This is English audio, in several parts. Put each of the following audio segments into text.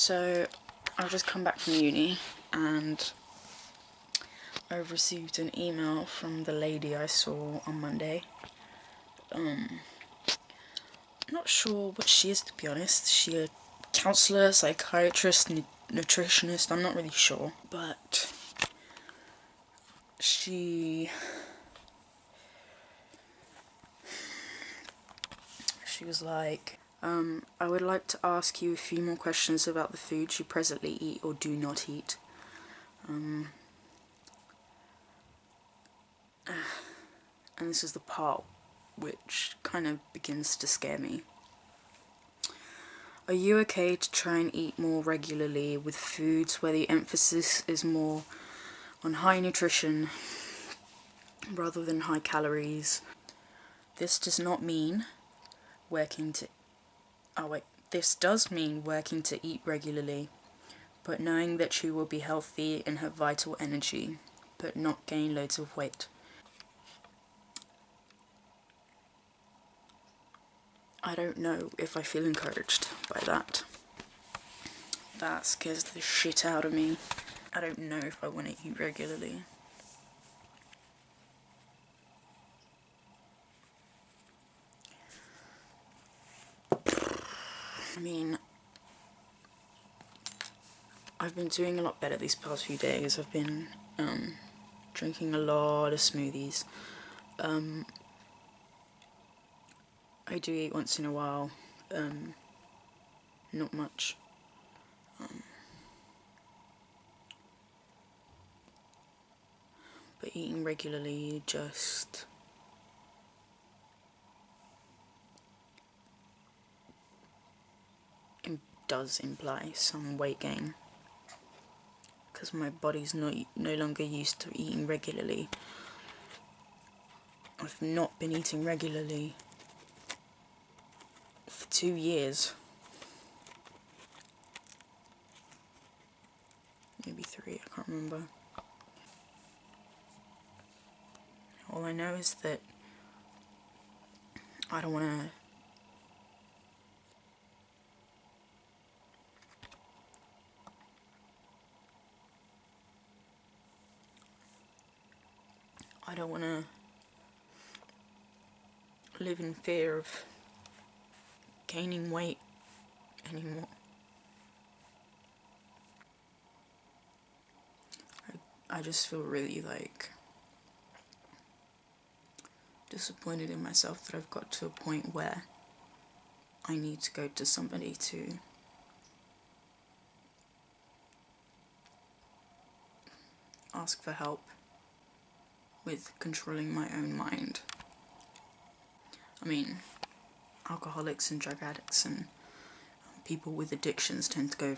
So I've just come back from uni and I've received an email from the lady I saw on Monday. Not sure what she is, to be honest. Is she a counsellor, psychiatrist, nutritionist? I'm not really sure. But she was like, I would like to ask you a few more questions about the food you presently eat or do not eat. And this is the part which kind of begins to scare me. Are you okay to try and eat more regularly with foods where the emphasis is more on high nutrition rather than high calories? This does mean working to eat regularly, but knowing that you will be healthy and have vital energy, but not gain loads of weight. I don't know if I feel encouraged by that. That scares the shit out of me. I don't know if I want to eat regularly. I mean, I've been doing a lot better these past few days. I've been drinking a lot of smoothies. I do eat once in a while, not much. But eating regularly just does imply some weight gain, because my body's no longer used to eating regularly. I've not been eating regularly for 2 years. Maybe 3, I can't remember. All I know is that I don't want to live in fear of gaining weight anymore. I just feel really disappointed in myself that I've got to a point where I need to go to somebody to ask for help with controlling my own mind. I mean, alcoholics and drug addicts and people with addictions tend to go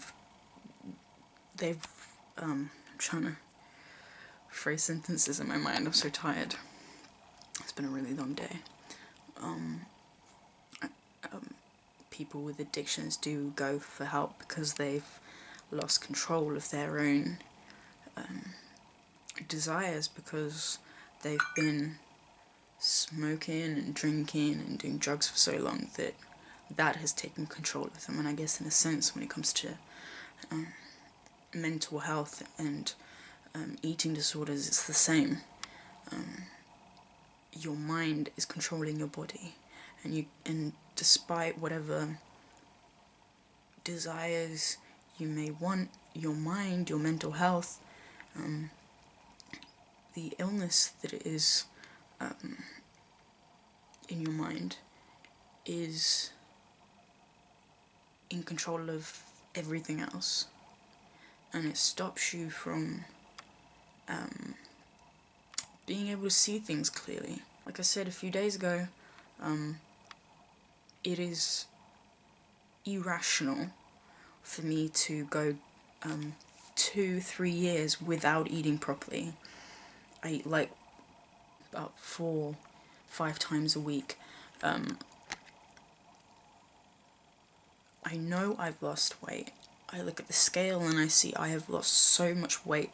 I'm trying to phrase sentences in my mind, I'm so tired. It's been a really long day. People with addictions do go for help because they've lost control of their own desires, because they've been smoking and drinking and doing drugs for so long that has taken control of them. And I guess in a sense, when it comes to mental health and eating disorders, it's the same. Your mind is controlling your body, and despite whatever desires you may want, your mind, your mental health, the illness that is in your mind is in control of everything else, and it stops you from being able to see things clearly. Like I said a few days ago, it is irrational for me to go 2-3 years without eating properly. I eat about 4-5 times a week. I know I've lost weight. I look at the scale and I see I have lost so much weight.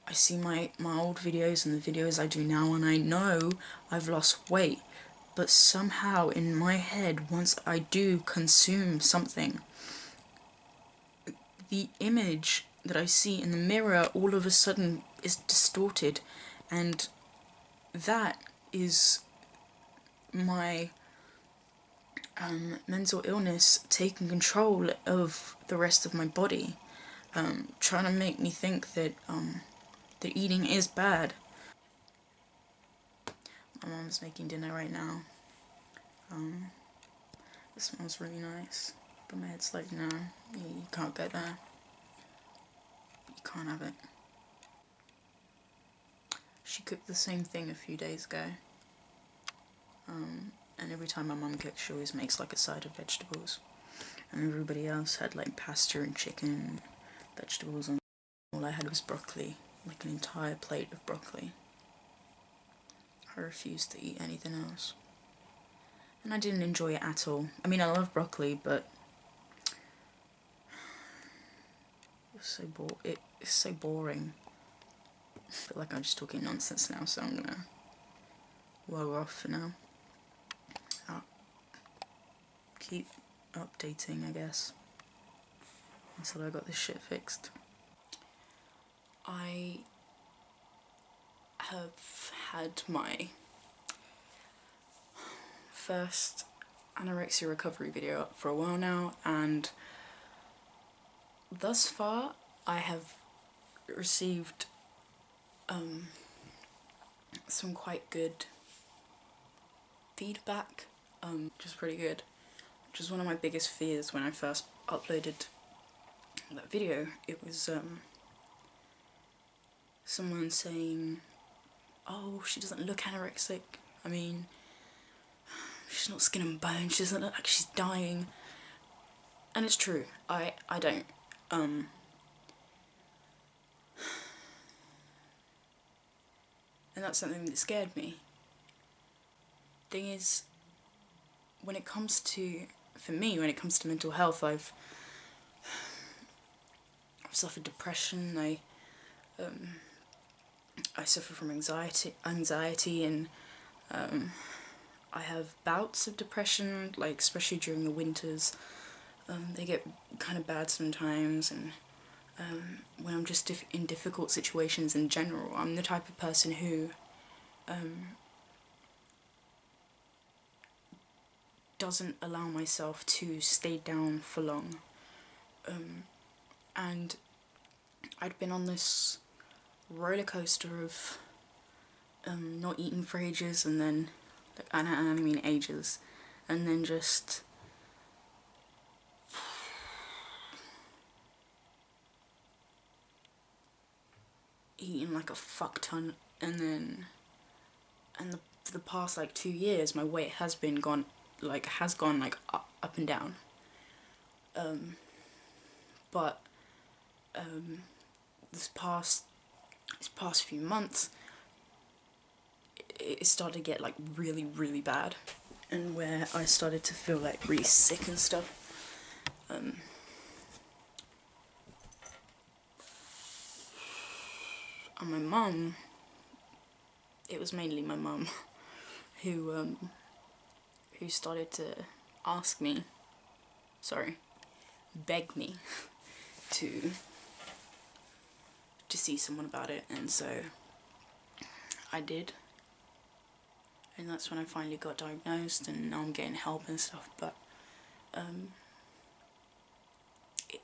I see my old videos and the videos I do now, and I know I've lost weight. But somehow in my head, once I do consume something, the image that I see in the mirror all of a sudden is distorted, and that is my mental illness taking control of the rest of my body, trying to make me think that that eating is bad. My mom's making dinner right now. It smells really nice, but my head's like, no, you can't go there. You can't have it. She cooked the same thing a few days ago. And every time my mum cooks, she always makes like a side of vegetables. And everybody else had like pasta and chicken, vegetables, and all I had was broccoli, like an entire plate of broccoli. I refused to eat anything else. And I didn't enjoy it at all. I mean, I love broccoli, but it's so boring. I feel like I'm just talking nonsense now, so I'm gonna log off for now. I'll keep updating, I guess, until I got this shit fixed. I have had my first anorexia recovery video up for a while now, and thus far I have received some quite good feedback, which is pretty good, which was one of my biggest fears when I first uploaded that video. It was someone saying, oh, she doesn't look anorexic, I mean, she's not skin and bone, she doesn't look like she's dying. And it's true, I don't. And that's something that scared me. Thing is, when it comes to, for me, when it comes to mental health, I've suffered depression, I suffer from anxiety, and I have bouts of depression, like especially during the winters. They get kind of bad sometimes, and when I'm just in difficult situations in general. I'm the type of person who doesn't allow myself to stay down for long. And I'd been on this roller coaster of not eating for ages, and then, like, I mean ages, and then just eating like a fuck ton, and for the past like 2 years my weight has gone up and down, but this past few months it started to get like really bad, and where I started to feel like really sick and stuff. And my mum, it was mainly my mum who started to beg me to see someone about it, and so I did, and that's when I finally got diagnosed, and now I'm getting help and stuff. But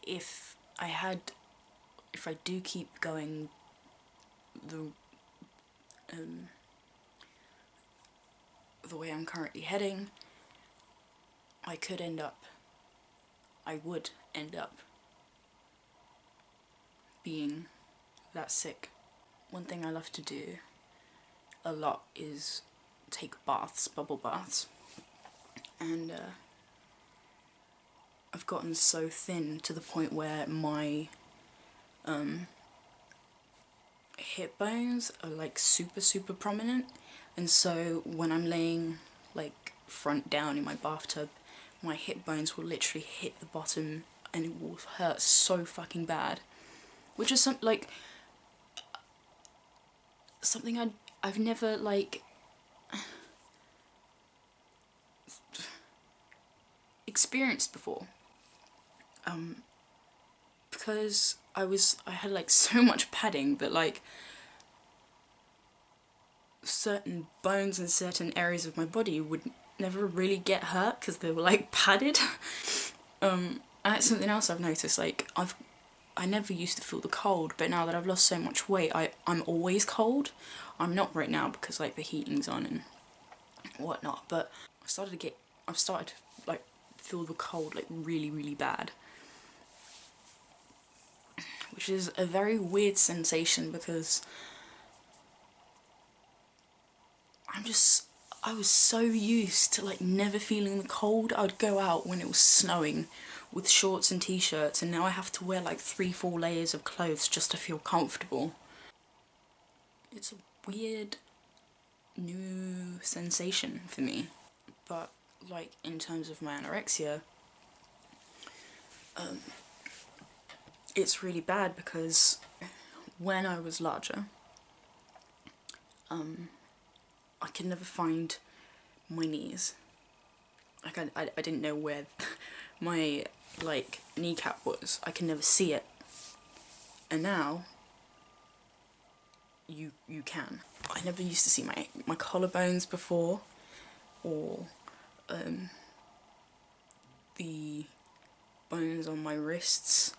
if I do keep going the way I'm currently heading, I would end up being that sick. One thing I love to do a lot is take baths, bubble baths, and I've gotten so thin to the point where my hip bones are like super prominent, and so when I'm laying like front down in my bathtub, my hip bones will literally hit the bottom and it will hurt so fucking bad, which is something I've never like experienced before, because I had like so much padding that like certain bones in certain areas of my body would never really get hurt because they were like padded. And that's something else I've noticed, like I never used to feel the cold, but now that I've lost so much weight, I'm always cold. I'm not right now because like the heating's on and whatnot, but I've started to like feel the cold like really, really bad. Which is a very weird sensation because I was so used to like never feeling the cold. I'd go out when it was snowing with shorts and t-shirts, and now I have to wear like 3-4 layers of clothes just to feel comfortable. It's a weird new sensation for me. But like in terms of my anorexia, it's really bad because when I was larger, I could never find my knees. Like I didn't know where my like kneecap was. I can never see it. And now you can. I never used to see my collarbones before, or the bones on my wrists,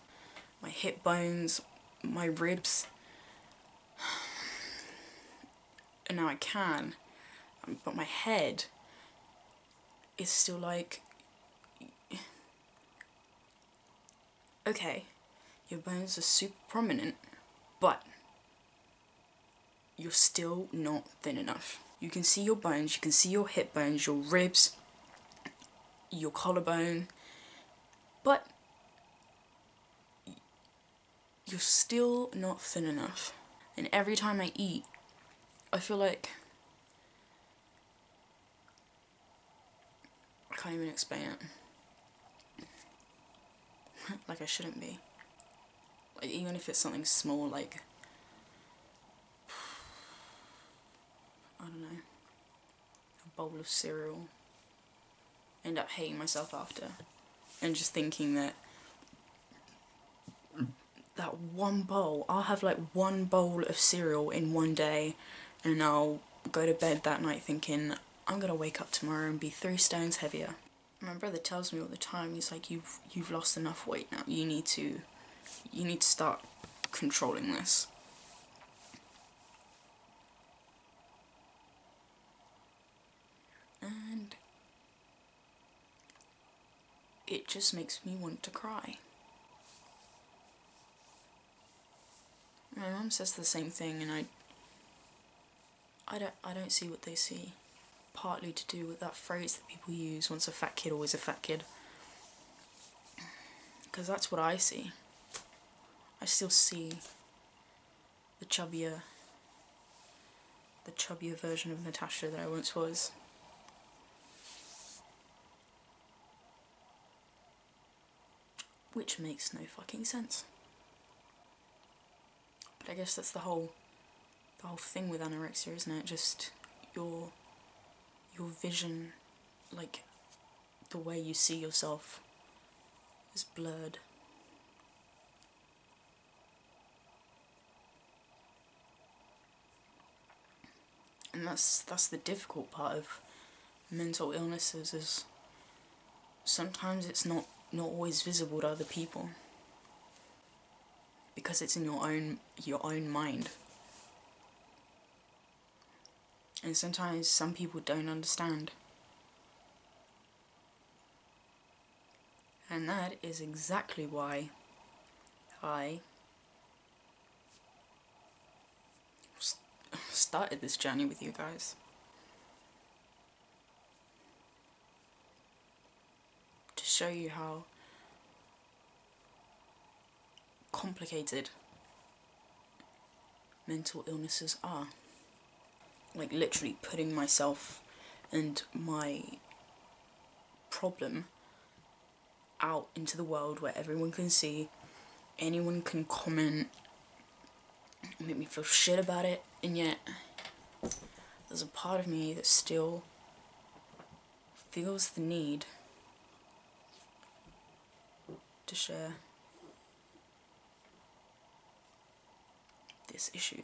my hip bones, my ribs. And now I can. But my head is still like, okay, your bones are super prominent, but you're still not thin enough. You can see your bones, you can see your hip bones, your ribs, your collarbone, but you're still not thin enough. And every time I eat, I feel like, I can't even explain it. Like I shouldn't be. Like even if it's something small, like, I don't know, a bowl of cereal, I end up hating myself after. And just thinking that one bowl, I'll have like one bowl of cereal in one day, and I'll go to bed that night thinking, I'm gonna wake up tomorrow and be 3 stones heavier. My brother tells me all the time, he's like, you've lost enough weight now, you need to start controlling this. And it just makes me want to cry. My mum says the same thing, and I don't see what they see. Partly to do with that phrase that people use, once a fat kid, always a fat kid. Because that's what I see. I still see the chubbier version of Natasha that I once was. Which makes no fucking sense. But I guess that's the whole thing with anorexia, isn't it? Just your vision, like the way you see yourself, is blurred. And that's the difficult part of mental illnesses, is sometimes it's not always visible to other people because it's in your own mind. And sometimes some people don't understand. And that is exactly why I started this journey with you guys. To show you how complicated mental illnesses are. Like literally putting myself and my problem out into the world where everyone can see, anyone can comment, make me feel shit about it, and yet there's a part of me that still feels the need to share. this issue.